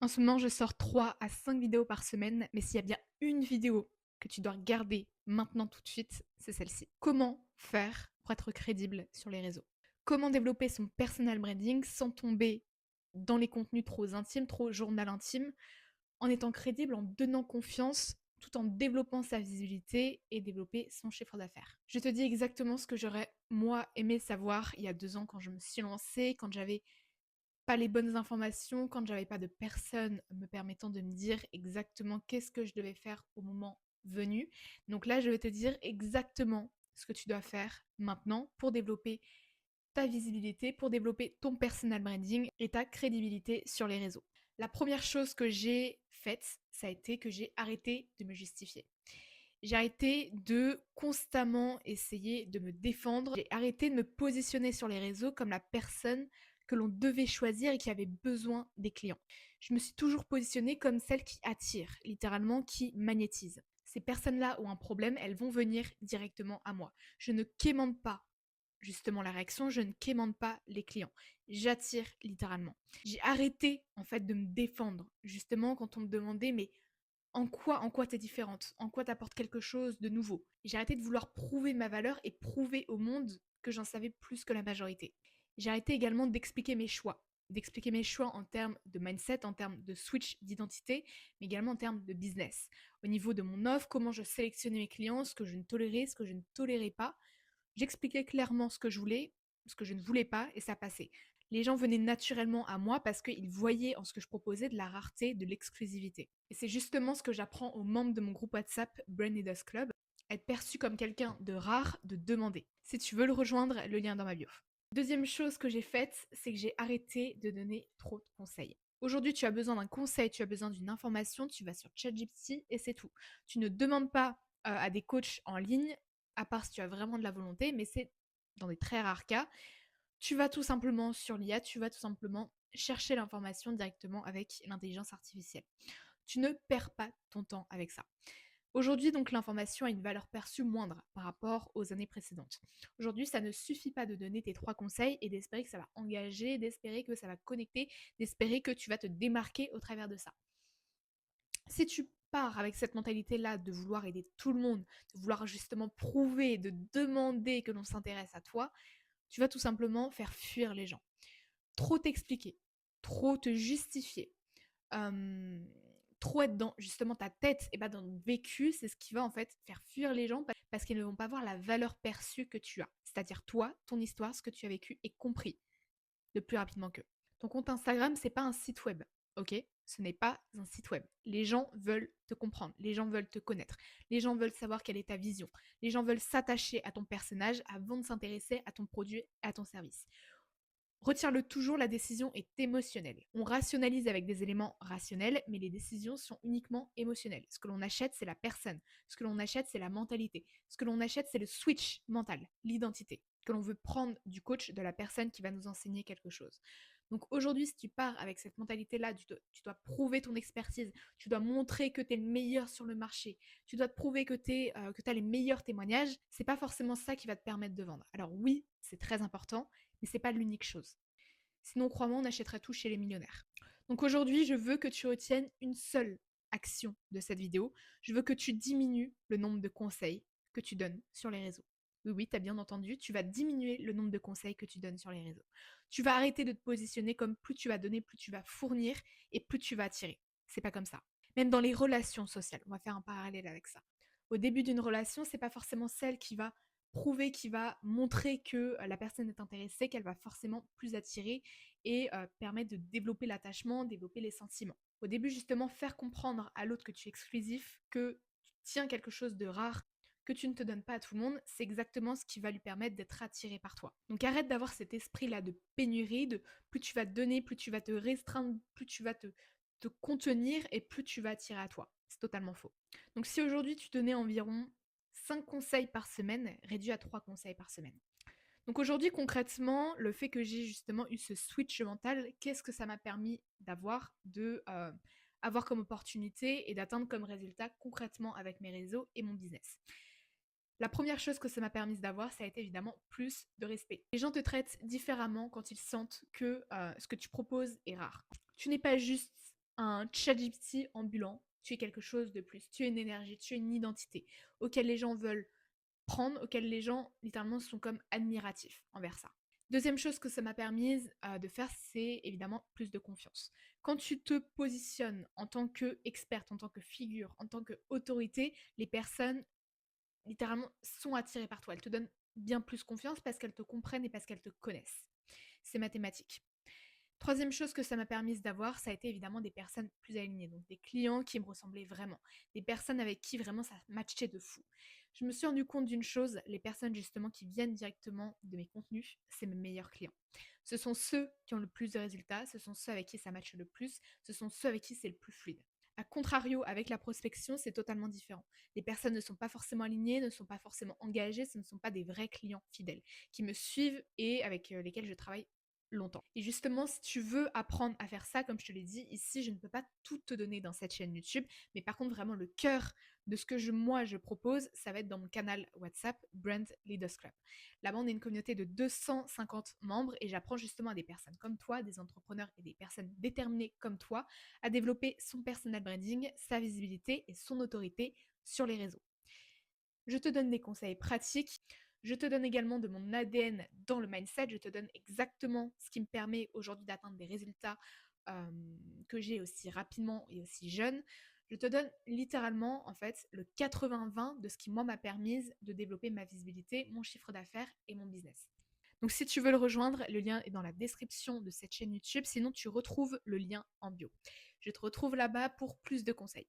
En ce moment, je sors 3 à 5 vidéos par semaine, mais s'il y a bien une vidéo que tu dois regarder maintenant tout de suite, c'est celle-ci. Comment faire pour être crédible sur les réseaux? Comment développer son personal branding sans tomber dans les contenus trop intimes, trop journal intime, en étant crédible, en donnant confiance, tout en développant sa visibilité et développer son chiffre d'affaires. Je te dis exactement ce que j'aurais, moi, aimé savoir il y a 2 ans quand je me suis lancée, quand j'avais pas les bonnes informations, quand j'avais pas de personne me permettant de me dire exactement qu'est-ce que je devais faire au moment venu. Donc là, je vais te dire exactement ce que tu dois faire maintenant pour développer ta visibilité, pour développer ton personal branding et ta crédibilité sur les réseaux. La première chose que j'ai faite, ça a été que j'ai arrêté de me justifier. J'ai arrêté de constamment essayer de me défendre. J'ai arrêté de me positionner sur les réseaux comme la personne que l'on devait choisir et qui avait besoin des clients. Je me suis toujours positionnée comme celle qui attire, littéralement qui magnétise. Ces personnes-là ont un problème, elles vont venir directement à moi. Je ne quémande pas justement la réaction, je ne quémande pas les clients. J'attire littéralement. J'ai arrêté en fait de me défendre. Justement quand on me demandait mais en quoi t'es différente, en quoi t'apportes quelque chose de nouveau. J'ai arrêté de vouloir prouver ma valeur et prouver au monde que j'en savais plus que la majorité. J'ai arrêté également d'expliquer mes choix en termes de mindset, en termes de switch d'identité, mais également en termes de business. Au niveau de mon offre, comment je sélectionnais mes clients, ce que je ne tolérais, ce que je ne tolérais pas. J'expliquais clairement ce que je voulais, ce que je ne voulais pas, et ça passait. Les gens venaient naturellement à moi parce qu'ils voyaient en ce que je proposais de la rareté, de l'exclusivité. Et c'est justement ce que j'apprends aux membres de mon groupe WhatsApp Brain Leaders Club, être perçu comme quelqu'un de rare, de demandé. Si tu veux le rejoindre, le lien est dans ma bio. Deuxième chose que j'ai faite, c'est que j'ai arrêté de donner trop de conseils. Aujourd'hui, tu as besoin d'un conseil, tu as besoin d'une information, tu vas sur ChatGPT et c'est tout. Tu ne demandes pas à des coachs en ligne, à part si tu as vraiment de la volonté, mais c'est dans des très rares cas. Tu vas tout simplement sur l'IA, tu vas tout simplement chercher l'information directement avec l'intelligence artificielle. Tu ne perds pas ton temps avec ça. Aujourd'hui, donc, l'information a une valeur perçue moindre par rapport aux années précédentes. Aujourd'hui, ça ne suffit pas de donner tes 3 conseils et d'espérer que ça va engager, d'espérer que ça va connecter, d'espérer que tu vas te démarquer au travers de ça. Si tu pars avec cette mentalité-là de vouloir aider tout le monde, de vouloir justement prouver, de demander que l'on s'intéresse à toi, tu vas tout simplement faire fuir les gens. Trop t'expliquer, trop te justifier, euh, trop être dans justement ta tête et pas dans le vécu, c'est ce qui va en fait faire fuir les gens parce qu'ils ne vont pas voir la valeur perçue que tu as. C'est-à-dire toi, ton histoire, ce que tu as vécu et compris le plus rapidement qu'eux. Ton compte Instagram, c'est pas un site web, ok? Ce n'est pas un site web. Les gens veulent te comprendre, les gens veulent te connaître, les gens veulent savoir quelle est ta vision, les gens veulent s'attacher à ton personnage avant de s'intéresser à ton produit, à ton service. Retiens-le toujours, la décision est émotionnelle. On rationalise avec des éléments rationnels, mais les décisions sont uniquement émotionnelles. Ce que l'on achète, c'est la personne. Ce que l'on achète, c'est la mentalité. Ce que l'on achète, c'est le switch mental, l'identité que l'on veut prendre du coach, de la personne qui va nous enseigner quelque chose. Donc aujourd'hui, si tu pars avec cette mentalité-là, tu dois prouver ton expertise, tu dois montrer que tu es le meilleur sur le marché, tu dois te prouver que tu as les meilleurs témoignages, c'est pas forcément ça qui va te permettre de vendre. Alors oui, c'est très important, mais c'est pas l'unique chose. Sinon, crois-moi, on achèterait tout chez les millionnaires. Donc aujourd'hui, je veux que tu retiennes une seule action de cette vidéo. Je veux que tu diminues le nombre de conseils que tu donnes sur les réseaux. Oui, oui, tu as bien entendu, tu vas diminuer le nombre de conseils que tu donnes sur les réseaux. Tu vas arrêter de te positionner comme plus tu vas donner, plus tu vas fournir et plus tu vas attirer. C'est pas comme ça. Même dans les relations sociales, on va faire un parallèle avec ça. Au début d'une relation, c'est pas forcément celle qui va prouver, qui va montrer que la personne est intéressée, qu'elle va forcément plus attirer et permettre de développer l'attachement, développer les sentiments. Au début, justement, faire comprendre à l'autre que tu es exclusif, que tu tiens quelque chose de rare, que tu ne te donnes pas à tout le monde, c'est exactement ce qui va lui permettre d'être attiré par toi. Donc arrête d'avoir cet esprit-là de pénurie, de plus tu vas te donner, plus tu vas te restreindre, plus tu vas te contenir et plus tu vas attirer à toi. C'est totalement faux. Donc si aujourd'hui tu donnais environ 5 conseils par semaine, réduit à 3 conseils par semaine. Donc aujourd'hui, concrètement, le fait que j'ai justement eu ce switch mental, qu'est-ce que ça m'a permis d'avoir, de avoir comme opportunité et d'atteindre comme résultat concrètement avec mes réseaux et mon business. La première chose que ça m'a permis d'avoir, ça a été évidemment plus de respect. Les gens te traitent différemment quand ils sentent que ce que tu proposes est rare. Tu n'es pas juste un ChatGPT ambulant, tu es quelque chose de plus, tu es une énergie, tu es une identité auquel les gens veulent prendre, auquel les gens littéralement sont comme admiratifs envers ça. Deuxième chose que ça m'a permise de faire, c'est évidemment plus de confiance. Quand tu te positionnes en tant qu'experte, en tant que figure, en tant qu'autorité, les personnes littéralement sont attirées par toi. Elles te donnent bien plus confiance parce qu'elles te comprennent et parce qu'elles te connaissent. C'est mathématique. Troisième chose que ça m'a permis d'avoir, ça a été évidemment des personnes plus alignées, donc des clients qui me ressemblaient vraiment, des personnes avec qui vraiment ça matchait de fou. Je me suis rendu compte d'une chose, les personnes justement qui viennent directement de mes contenus, c'est mes meilleurs clients. Ce sont ceux qui ont le plus de résultats, ce sont ceux avec qui ça matche le plus, ce sont ceux avec qui c'est le plus fluide. A contrario, avec la prospection, c'est totalement différent. Les personnes ne sont pas forcément alignées, ne sont pas forcément engagées, ce ne sont pas des vrais clients fidèles qui me suivent et avec lesquels je travaille longtemps. Et justement, si tu veux apprendre à faire ça, comme je te l'ai dit, ici, je ne peux pas tout te donner dans cette chaîne YouTube, mais par contre, vraiment le cœur de ce que moi je propose, ça va être dans mon canal WhatsApp Brand Leaders Club. Là-bas, on est une communauté de 250 membres et j'apprends justement à des personnes comme toi, des entrepreneurs et des personnes déterminées comme toi, à développer son personal branding, sa visibilité et son autorité sur les réseaux. Je te donne des conseils pratiques. Je te donne également de mon ADN dans le mindset. Je te donne exactement ce qui me permet aujourd'hui d'atteindre des résultats que j'ai aussi rapidement et aussi jeune. Je te donne littéralement en fait le 80-20 de ce qui moi m'a permis de développer ma visibilité, mon chiffre d'affaires et mon business. Donc si tu veux le rejoindre, le lien est dans la description de cette chaîne YouTube. Sinon, tu retrouves le lien en bio. Je te retrouve là-bas pour plus de conseils.